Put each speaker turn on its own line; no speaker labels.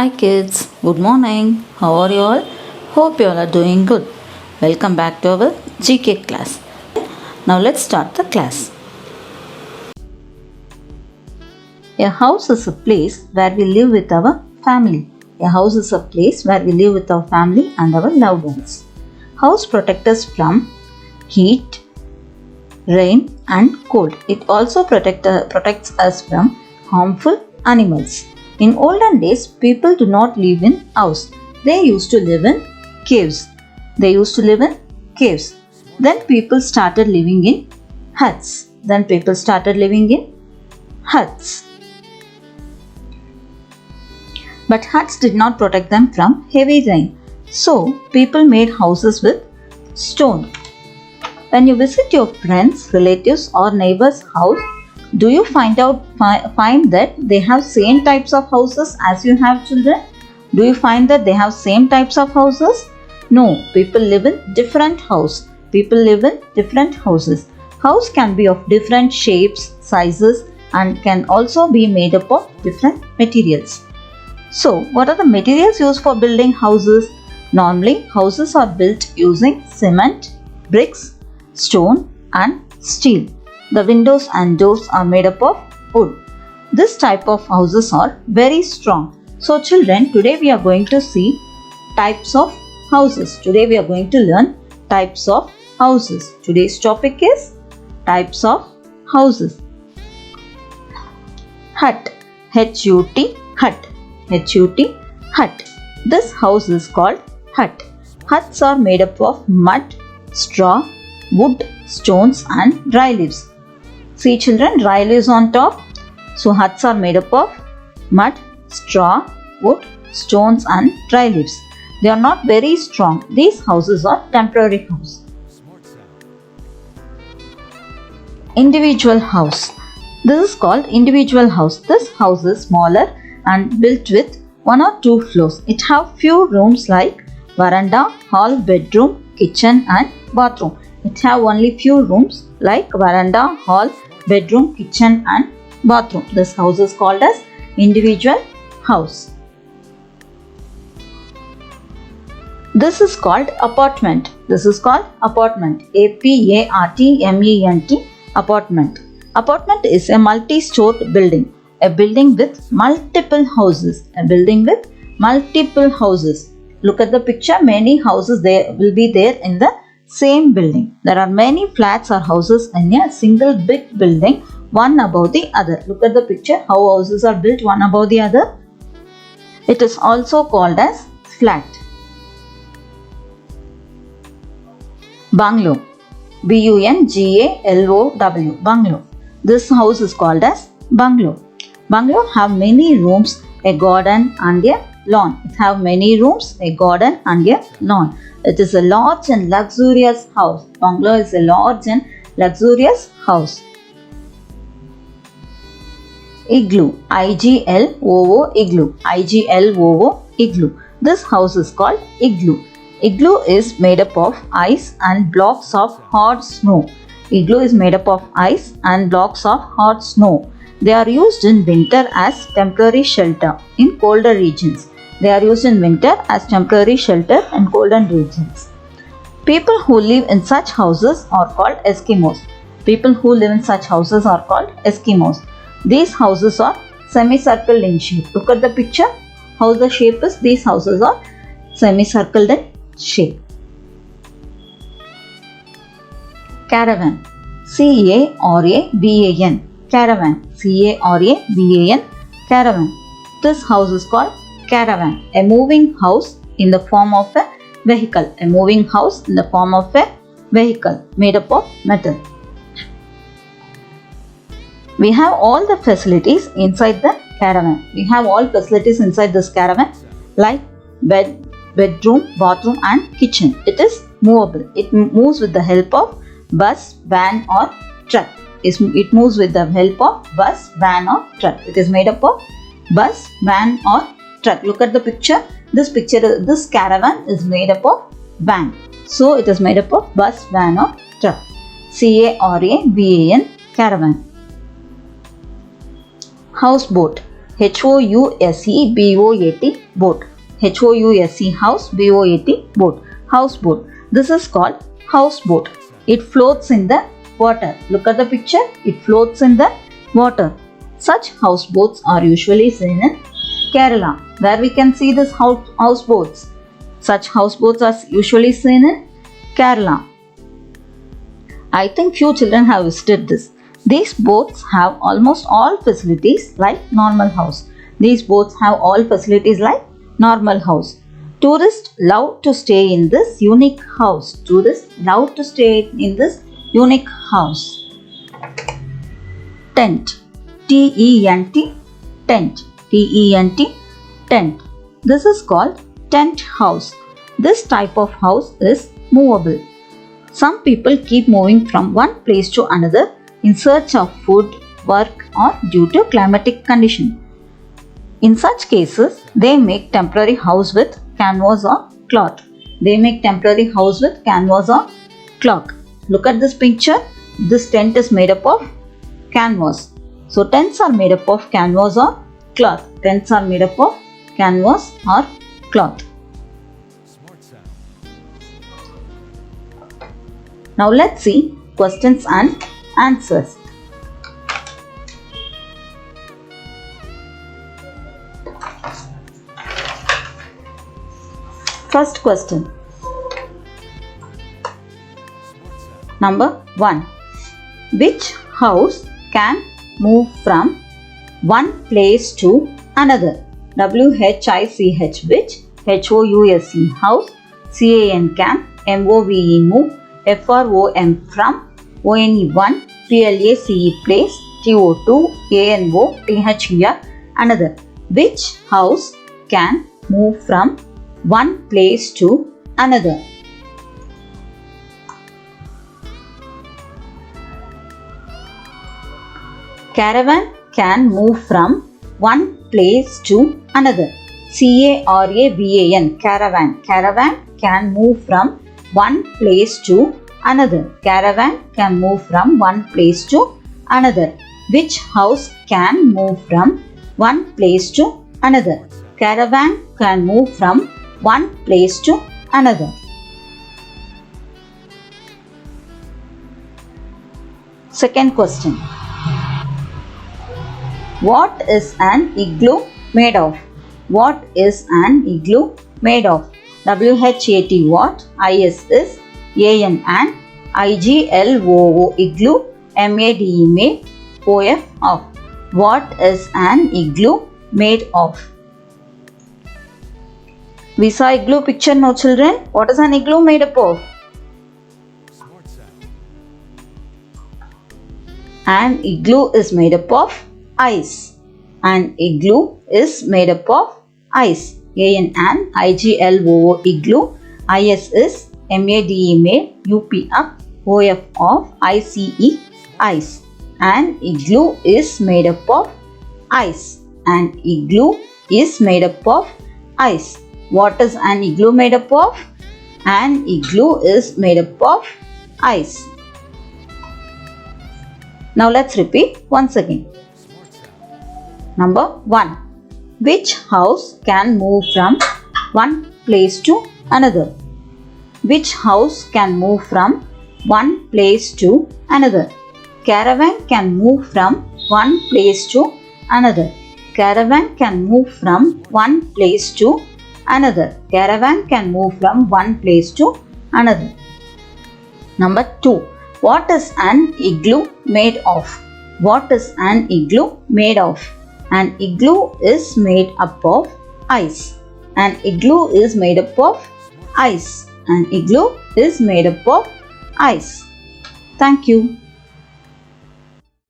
Hi kids, good morning. How are you all? Hope you all are doing good. Welcome back to our GK class. Now let's start the class. A house is a place where we live with our family. A house is a place where we live with our family and our loved ones. House protects us from heat, rain and cold. It also protects us from harmful animals. In olden days, people do not live in house. They used to live in caves. Then people started living in huts. But huts did not protect them from heavy rain. So people made houses with stone. When you visit your friends, relatives or neighbors' house, do you find that they have same types of houses as you have, children? Do you find that they have same types of houses? No, people live in different houses. House can be of different shapes, sizes and can also be made up of different materials. So, what are the materials used for building houses? Normally, houses are built using cement, bricks, stone and steel. The windows and doors are made up of wood. This type of houses are very strong. So children, today we are going to see types of houses. Today we are going to learn types of houses. Today's topic is types of houses. Hut. H-U-T. Hut. H-U-T. Hut. This house is called hut. Huts are made up of mud, straw, wood, stones and dry leaves. See children, dry leaves on top. So huts are made up of mud, straw, wood, stones and dry leaves. They are not very strong. These houses are temporary houses. Individual house. This is called individual house. This house is smaller and built with 1 or 2 floors. It have few rooms like veranda, hall, bedroom, kitchen and bathroom. It have only few rooms like veranda, hall, bedroom, kitchen and bathroom. This house is called as individual house. This is called apartment. A-P-A-R-T-M-E-N-T. Apartment. Apartment is a multi-stored building. A building with multiple houses. Look at the picture. Many houses there will be there in the same building. There are many flats or houses in a single big building, one above the other. Look at the picture, how houses are built one above the other. It is also called as flat. Bungalow. B-U-N-G-A-L-O-W. Bungalow. This house is called as bungalow. Bungalow have many rooms, a garden and a lawn. It have many rooms, a garden and a lawn. It is a large and luxurious house. Bungalow is a large and luxurious house. Igloo. I-G-L-O-O. Igloo. I-G-L-O-O. Igloo. This house is called igloo. Igloo is made up of ice and blocks of hard snow. Igloo is made up of ice and blocks of hard snow. They are used in winter as temporary shelter in colder regions. People who live in such houses are called Eskimos. These houses are semicircle in shape. Look at the picture. How the shape is. These houses are semicircled in shape. Caravan. C-A-R-A-V-A-N. Caravan. C-A-R-A-V-A-N. Caravan. This house is called caravan. A moving house in the form of a vehicle. Made up of metal. We have all the facilities inside the caravan. This caravan like bed, bedroom, bathroom and kitchen. It is movable. It moves with the help of bus, van or truck. It is made up of bus, van or truck. Look at the picture. This caravan is made up of van. So it is made up of bus, van or truck. C-A-R-A-V-A-N. Caravan. Houseboat. House boat. House boat, boat. Houseboat. This is called houseboat. It floats in the water. Look at the picture. It floats in the water. Such houseboats are usually seen in Kerala, where we can see these houseboats. Such houseboats are usually seen in Kerala. I think few children have visited this. These boats have almost all facilities like normal house. These boats have all facilities like normal house. Tourists love to stay in this unique house. Tourists love to stay in this unique house. Tent. T-E-N-T. Tent. T-E-N-T. Tent. This is called tent house. This type of house is movable. Some people keep moving from one place to another in search of food, work, or due to climatic condition. In such cases, they make temporary house with canvas or cloth. They make temporary house with canvas or cloth. Look at this picture. This tent is made up of canvas. So tents are made up of canvas or cloth. Tents are made up of canvas or cloth. Now let's see questions and answers. First question. Number 1. Which house can move from one place to another? W-H-I-C-H, which, H-O-U-S-E, house, C-A-N, can, M-O-V-E, move, F-R-O-M, from, O-N-E, one, P-L-A-C-E, place, T-O-2, A-N-O, T-H-E-R, another. Which house can move from one place to another? Caravan can move from one place to another. C-A-R-A-V-A-N, caravan. Caravan can move from one place to another. Caravan can move from one place to another. Which house can move from one place to another? Caravan can move from one place to another. Second question. What is an igloo made of? What is an igloo made of? W-H-A-T, what? I-S is A-N, and I-G-L-O-O, igloo, M-A-D-E, made, O-F, of. What is an igloo made of? We saw igloo picture, no children? What is an igloo made up of? An igloo is made up of ice. An igloo is made up of ice. A-N, I-G-L-O-O, igloo. I-S is M-A-D-E, made, U-P, up, O-F, of, I-C-E, ice. An igloo is made up of ice. An igloo is made up of ice. What is an igloo made up of? An igloo is made up of ice. Now let's repeat once again. Number 1. Which house can move from one place to another? Which house can move from one place to another? Caravan can move from one place to another. Caravan can move from one place to another. Caravan can move from one place to another. Number 2. What is an igloo made of? What is an igloo made of? An igloo is made up of ice. An igloo is made up of ice. An igloo is made up of ice. Thank you.